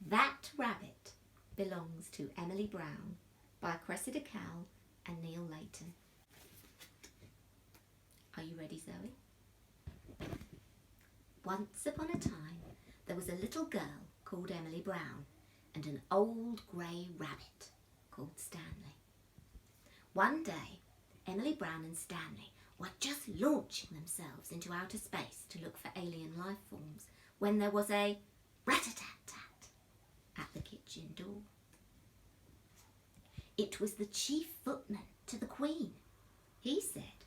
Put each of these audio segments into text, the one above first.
That Rabbit Belongs to Emily Brown by Cressida Cowell and Neil Layton. Are you ready, Zoe? Once upon a time, there was a little girl called Emily Brown and an old grey rabbit called Stanley. One day, Emily Brown and Stanley were just launching themselves into outer space to look for alien life forms when there was a rat-a-tat-tat at the kitchen door. It was the chief footman to the Queen. He said,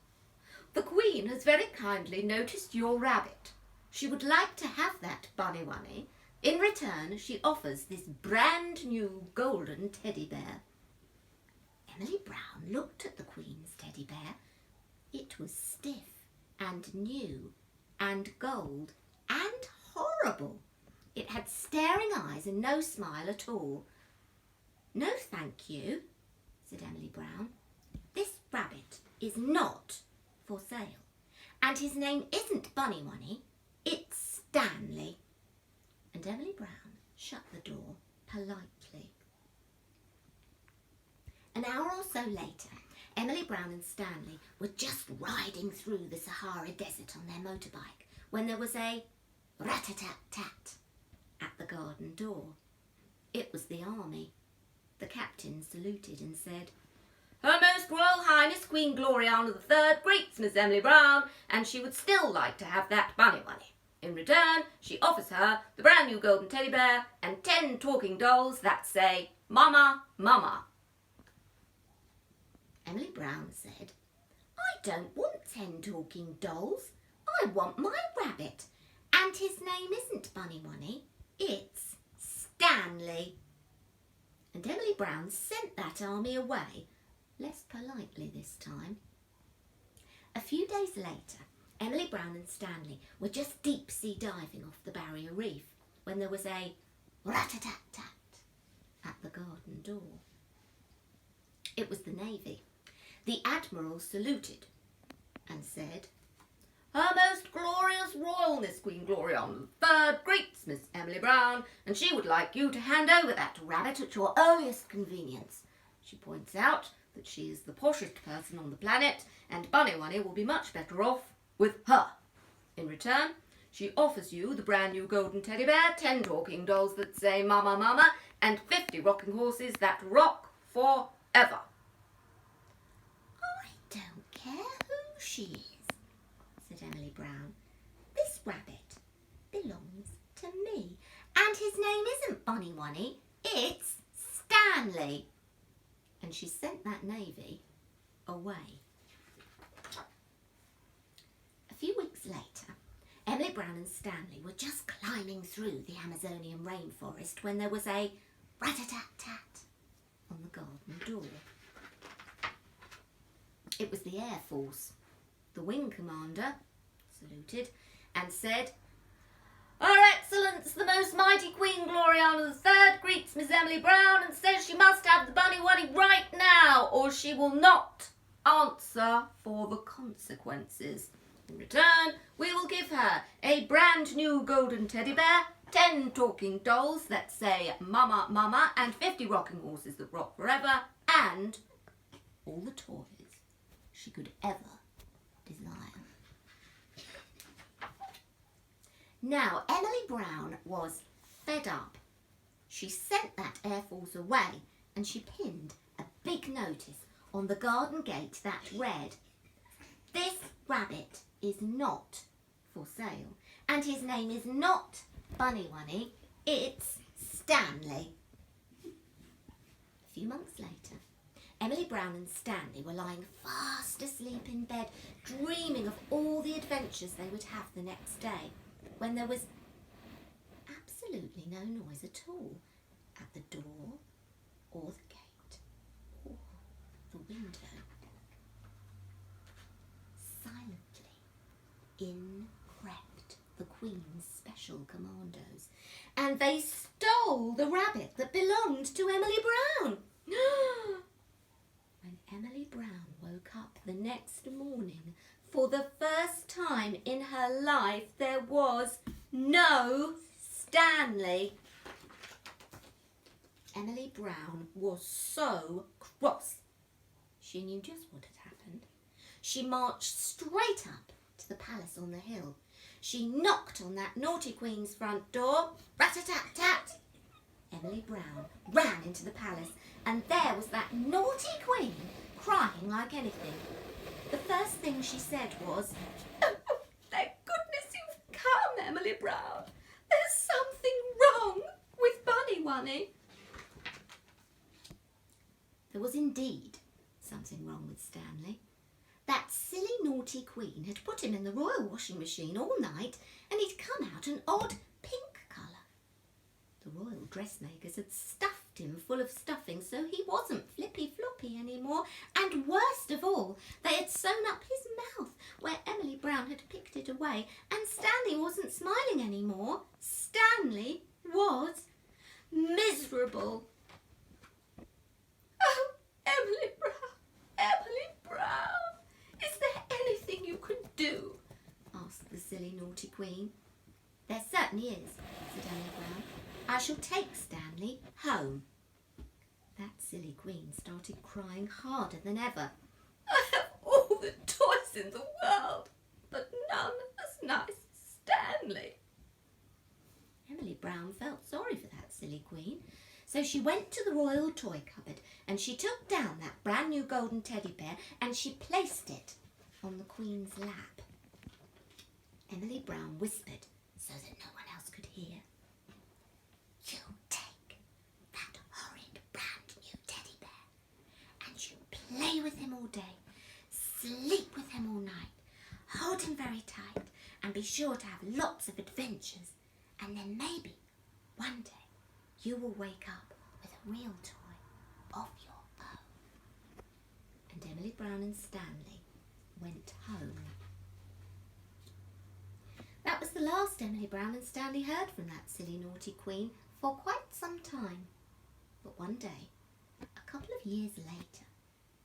"The Queen has very kindly noticed your rabbit. She would like to have that bunny-wunny. In return, she offers this brand new golden teddy bear." Emily Brown looked at the Queen's teddy bear. It was stiff and new and gold and horrible. It had staring eyes and no smile at all. "No, thank you," said Emily Brown. "This rabbit is not for sale, and his name isn't Bunny-Wunny, it's Stanley." And Emily Brown shut the door politely. An hour or so later, Emily Brown and Stanley were just riding through the Sahara Desert on their motorbike when there was a rat-a-tat-tat at the garden door. It was the army. The captain saluted and said, "Her Most Royal Highness Queen Gloriana III greets Miss Emily Brown, and she would still like to have that bunny-wunny. In return, she offers her the brand new golden teddy bear and 10 talking dolls that say, 'Mama, Mama.'" Emily Brown said, "I don't want 10 talking dolls. I want my rabbit, and his name isn't Bunny-Wunny, it's Stanley." And Emily Brown sent that army away, less politely this time. A few days later, Emily Brown and Stanley were just deep-sea diving off the Barrier Reef when there was a rat-a-tat-tat at the garden door. It was the Navy. The Admiral saluted and said, "Her Most Glorious Royalness Queen Gloriana III greets Miss Emily Brown, and she would like you to hand over that rabbit at your earliest convenience. She points out that she is the poshest person on the planet, and Bunny-Wunny will be much better off with her. In return, she offers you the brand new golden teddy bear, 10 talking dolls that say 'Mama, Mama,' and 50 rocking horses that rock forever." "I don't care who she is," said Emily Brown. "This rabbit belongs to me, and his name isn't Bunny-Wunny, it's Stanley." And she sent that navy away. A few weeks later, Emily Brown and Stanley were just climbing through the Amazonian rainforest when there was a rat-a-tat-tat on the garden door. It was the Air Force. The wing commander saluted and said, "Her Excellence, the Most Mighty Queen Gloriana III greets Miss Emily Brown and says she must have the bunny-wunny right now, or she will not answer for the consequences. In return, we will give her a brand new golden teddy bear, 10 talking dolls that say 'Mama, Mama,' and 50 rocking horses that rock forever, and all the toys she could ever desire." Now, Emily Brown was fed up. She sent that Air Force away, and she pinned a big notice on the garden gate that read, "This rabbit is not for sale, and his name is not Bunny-Wunny, it's Stanley." A few months later, Emily Brown and Stanley were lying fast asleep in bed, dreaming of all the adventures they would have the next day, when there was absolutely no noise at all at the door or the gate or the window. Silently in crept the Queen's special commandos, and they stole the rabbit that belonged to Emily Brown. When Emily Brown woke up the next morning, for the first time in her life, there was no Stanley. Emily Brown was so cross. She knew just what had happened. She marched straight up to the palace on the hill. She knocked on that naughty queen's front door. Rat-a-tat-tat! Emily Brown ran into the palace, and there was that naughty queen crying like anything. The first thing she said was, "Oh, thank goodness you've come, Emily Brown. There's something wrong with Bunny Wunny." There was indeed something wrong with Stanley. That silly naughty queen had put him in the royal washing machine all night, and he'd come out an odd pink colour. The royal dressmakers had stuffed him full of stuffing so he wasn't flippy-floppy anymore, and worst of all, they had sewn up his mouth where Emily Brown had picked it away, and Stanley wasn't smiling anymore. Stanley was miserable. "Oh, Emily Brown, Emily Brown, is there anything you can do?" asked the silly naughty queen. "There certainly is," said Emily Brown. "I shall take Stanley home." That silly queen started crying harder than ever. "I have all the toys in the world, but none as nice as Stanley." Emily Brown felt sorry for that silly queen, so she went to the royal toy cupboard and she took down that brand new golden teddy bear and she placed it on the queen's lap. Emily Brown whispered so that no one else could hear, "You take that horrid brand new teddy bear and you play with him all day, sleep with him all night, hold him very tight and be sure to have lots of adventures, and then maybe one day you will wake up with a real toy of your own." And Emily Brown and Stanley went home. That was the last Emily Brown and Stanley heard from that silly naughty queen for quite some time. But one day, a couple of years later,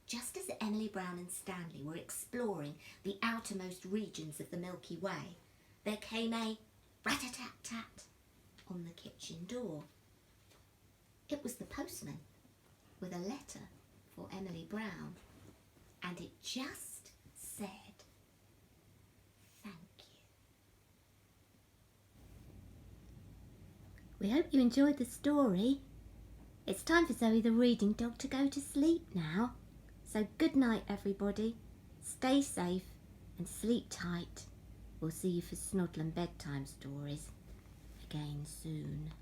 just as Emily Brown and Stanley were exploring the outermost regions of the Milky Way, there came a rat-a-tat-tat on the kitchen door. It was the postman with a letter for Emily Brown, and it just said, "Thank you." We hope you enjoyed the story. It's time for Zoe the reading dog to go to sleep now. So good night, everybody. Stay safe and sleep tight. We'll see you for Snoddlin' bedtime stories again soon.